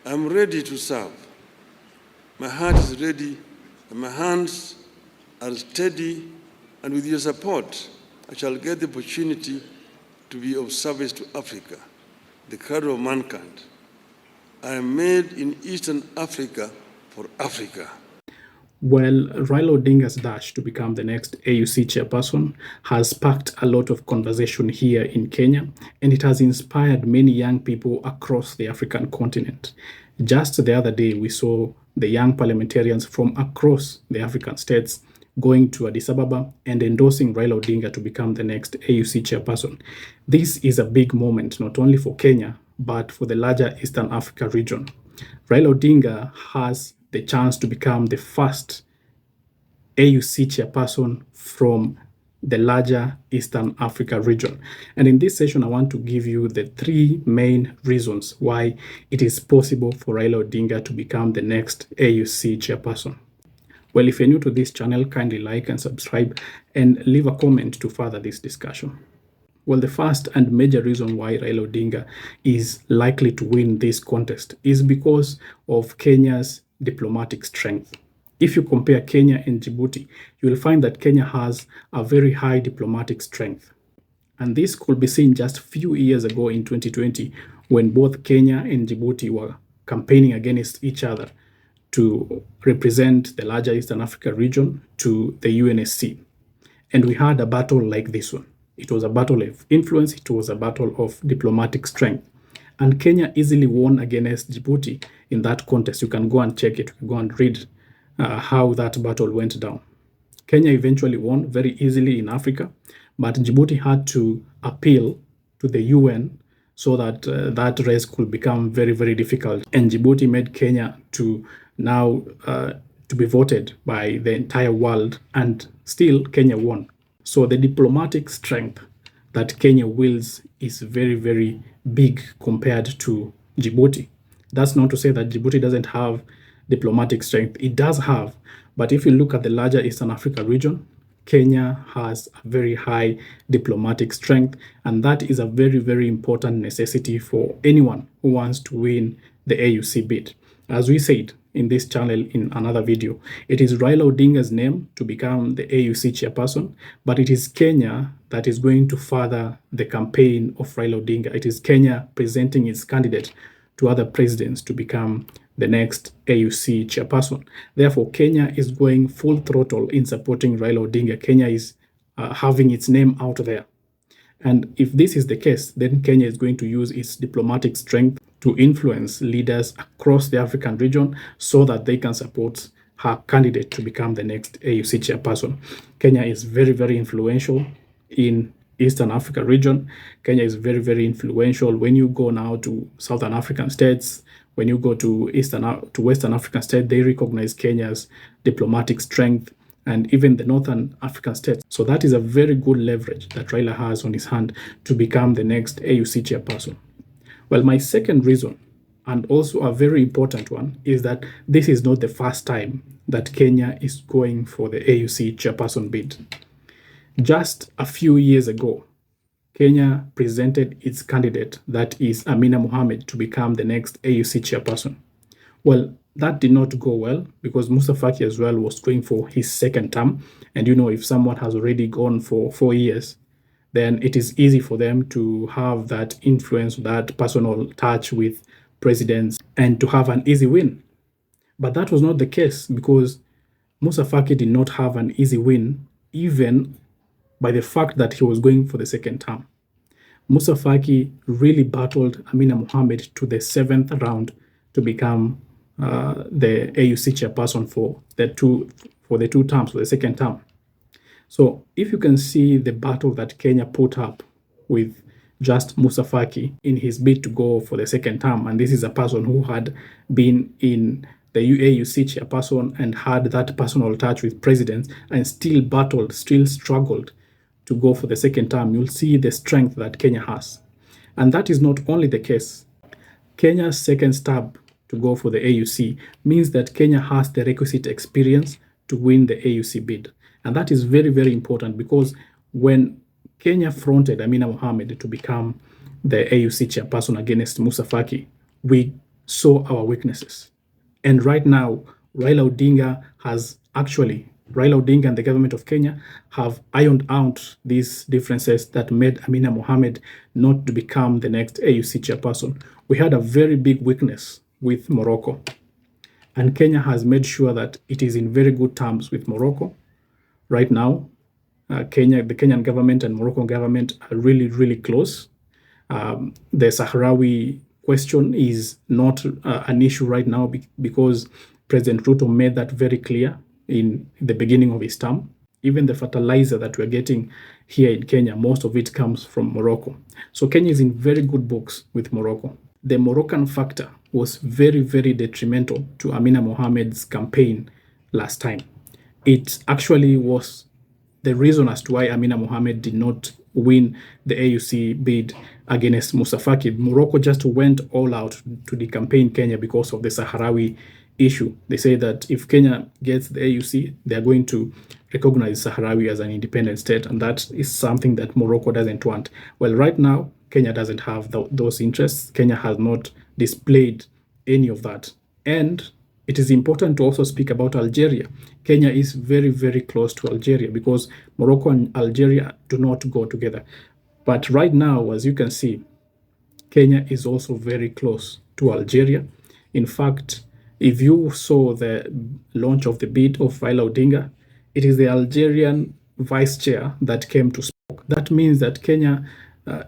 I'm ready to serve. My heart is ready and my hands are steady, and with your support, I shall get the opportunity to be of service to Africa, the cradle of mankind. I am made in Eastern Africa for Africa. Well, Raila Odinga's dash to become the next AUC chairperson has sparked a lot of conversation here in Kenya, and it has inspired many young people across the African continent. Just the other day, we saw the young parliamentarians from across the African states going to Addis Ababa and endorsing Raila Odinga to become the next AUC chairperson. This is a big moment not only for Kenya, but for the larger Eastern Africa region. Raila Odinga has the chance to become the first AUC chairperson from the larger Eastern Africa region. And in this session, I want to give you the 3 main reasons why it is possible for Raila Odinga to become the next AUC chairperson. Well, if you're new to this channel, kindly like and subscribe and leave a comment to further this discussion. Well, the first and major reason why Raila Odinga is likely to win this contest is because of Kenya's diplomatic strength. If you compare Kenya and Djibouti, you will find that Kenya has a very high diplomatic strength. And this could be seen just a few years ago in 2020 when both Kenya and Djibouti were campaigning against each other to represent the larger Eastern Africa region to the UNSC. And we had a battle like this one. It was a battle of influence, it was a battle of diplomatic strength. And Kenya easily won against Djibouti in that contest. You can go and check it, you can go and read how that battle went down. Kenya eventually won very easily in Africa, but Djibouti had to appeal to the UN so that that race could become very, very difficult. And Djibouti made Kenya to now to be voted by the entire world, and still Kenya won. So the diplomatic strength that Kenya wields is very, very big compared to Djibouti. That's not to say that Djibouti doesn't have diplomatic strength. It does have, but if you look at the larger Eastern Africa region, Kenya has a very high diplomatic strength, and that is a very, very important necessity for anyone who wants to win the AUC bid. As we said in this channel in another video, it is Raila Odinga's name to become the AUC chairperson, but it is Kenya that is going to further the campaign of Raila Odinga. It is Kenya presenting its candidate to other presidents to become the next AUC chairperson. Therefore, Kenya is going full throttle in supporting Raila Odinga. Kenya is having its name out there. And if this is the case, then Kenya is going to use its diplomatic strength to influence leaders across the African region so that they can support her candidate to become the next AUC chairperson. Kenya is very, very influential in Eastern Africa region. Kenya is very, very influential when you go now to Southern African states. When you go to Western African states, they recognize Kenya's diplomatic strength, and even the Northern African states. So that is a very good leverage that Raila has on his hand to become the next AUC chairperson. Well, my second reason, and also a very important one, is that this is not the first time that Kenya is going for the AUC chairperson bid. Just a few years ago, Kenya presented its candidate, that is Amina Mohamed, to become the next AUC chairperson. Well, that did not go well because Musa Faki as well was going for his second term. And you know, if someone has already gone for 4 years, then it is easy for them to have that influence, that personal touch with presidents, and to have an easy win. But that was not the case because Musa Faki did not have an easy win, even by the fact that he was going for the second term. Musa Faki really battled Amina Mohamed to the 7th round to become the AUC chairperson for the two terms, for the second term. So if you can see the battle that Kenya put up with just Musa Faki in his bid to go for the second term, and this is a person who had been in the AUC chairperson and had that personal touch with presidents and still battled, still struggled to go for the second term, you'll see the strength that Kenya has. And that is not only the case. Kenya's second stab to go for the AUC means that Kenya has the requisite experience to win the AUC bid. And that is very, very important because when Kenya fronted Amina Mohamed to become the AUC chairperson against Musa Faki, we saw our weaknesses. And right now, Raila Odinga and the government of Kenya have ironed out these differences that made Amina Mohamed not to become the next AUC chairperson. We had a very big weakness with Morocco, and Kenya has made sure that it is in very good terms with Morocco. Right now, the Kenyan government and Moroccan government are really, really close. The Sahrawi question is not an issue right now because President Ruto made that very clear in the beginning of his term. Even the fertilizer that we're getting here in Kenya, most of it comes from Morocco. So Kenya is in very good books with Morocco. The Moroccan factor was very, very detrimental to Amina Mohamed's campaign last time. It actually was the reason as to why Amina Mohamed did not win the AUC bid against Moussa Faki. Morocco just went all out to decampaign Kenya because of the Sahrawi issue. They say that if Kenya gets the AUC, they are going to recognize Sahrawi as an independent state, and that is something that Morocco doesn't want. Well, right now, Kenya doesn't have those interests. Kenya has not displayed any of that. And it is important to also speak about Algeria. Kenya is very, very close to Algeria because Morocco and Algeria do not go together. But right now, as you can see, Kenya is also very close to Algeria. In fact, if you saw the launch of the bid of Raila Odinga, it is the Algerian vice chair that came to speak. That means that Kenya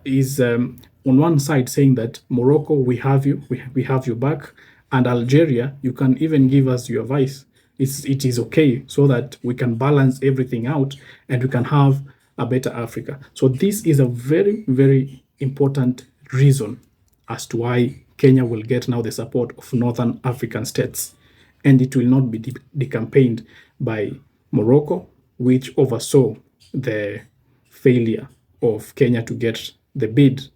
is on one side saying that Morocco, we have you, we have you back, and Algeria, you can even give us your advice. It is okay, so that we can balance everything out and we can have a better Africa. So this is a very, very important reason as to why Kenya will get now the support of Northern African states, and it will not be decampaigned by Morocco, which oversaw the failure of Kenya to get the bid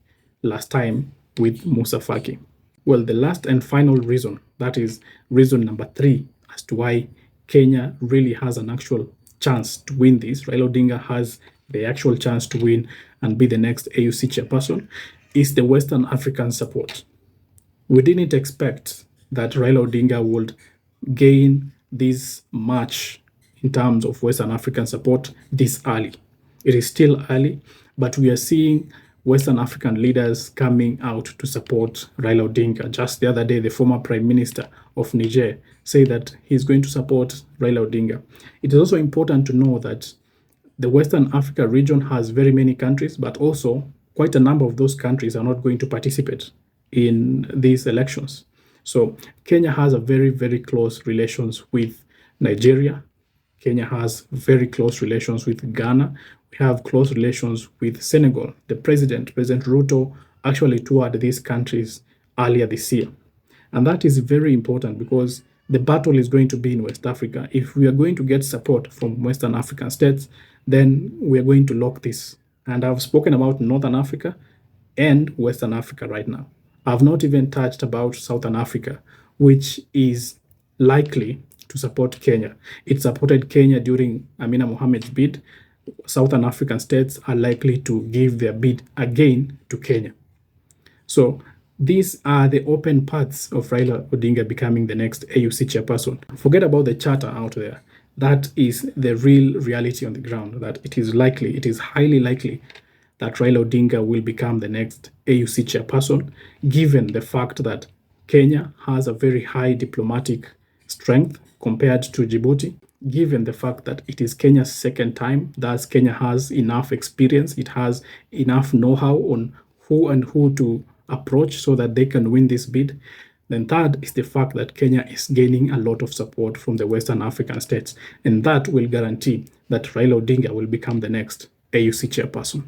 last time with Moussa Faki. Well, the last and final reason, that is reason number 3, as to why Kenya really has an actual chance to win this, Raila Odinga has the actual chance to win and be the next AUC chairperson, is the Western African support. We didn't expect that Raila Odinga would gain this much in terms of Western African support this early. It is still early, but we are seeing Western African leaders coming out to support Raila Odinga. Just the other day, the former Prime Minister of Niger said that he's going to support Raila Odinga. It is also important to know that the Western Africa region has very many countries, but also quite a number of those countries are not going to participate in these elections. So Kenya has a very, very close relations with Nigeria. Kenya has very close relations with Ghana. We have close relations with Senegal. The President Ruto, actually toured these countries earlier this year. And that is very important because the battle is going to be in West Africa. If we are going to get support from Western African states, then we are going to lock this. And I've spoken about Northern Africa and Western Africa right now. I've not even touched about Southern Africa, which is likely to support Kenya. It supported Kenya during Amina Mohamed's bid. Southern African states are likely to give their bid again to Kenya. So these are the open paths of Raila Odinga becoming the next AUC chairperson. Forget about the chatter out there. That is the real reality on the ground, that it is highly likely that Raila Odinga will become the next AUC chairperson, given the fact that Kenya has a very high diplomatic strength compared to Djibouti, given the fact that it is Kenya's second time, thus Kenya has enough experience, it has enough know-how on who to approach so that they can win this bid. Then third is the fact that Kenya is gaining a lot of support from the Western African states, and that will guarantee that Raila Odinga will become the next AUC chairperson.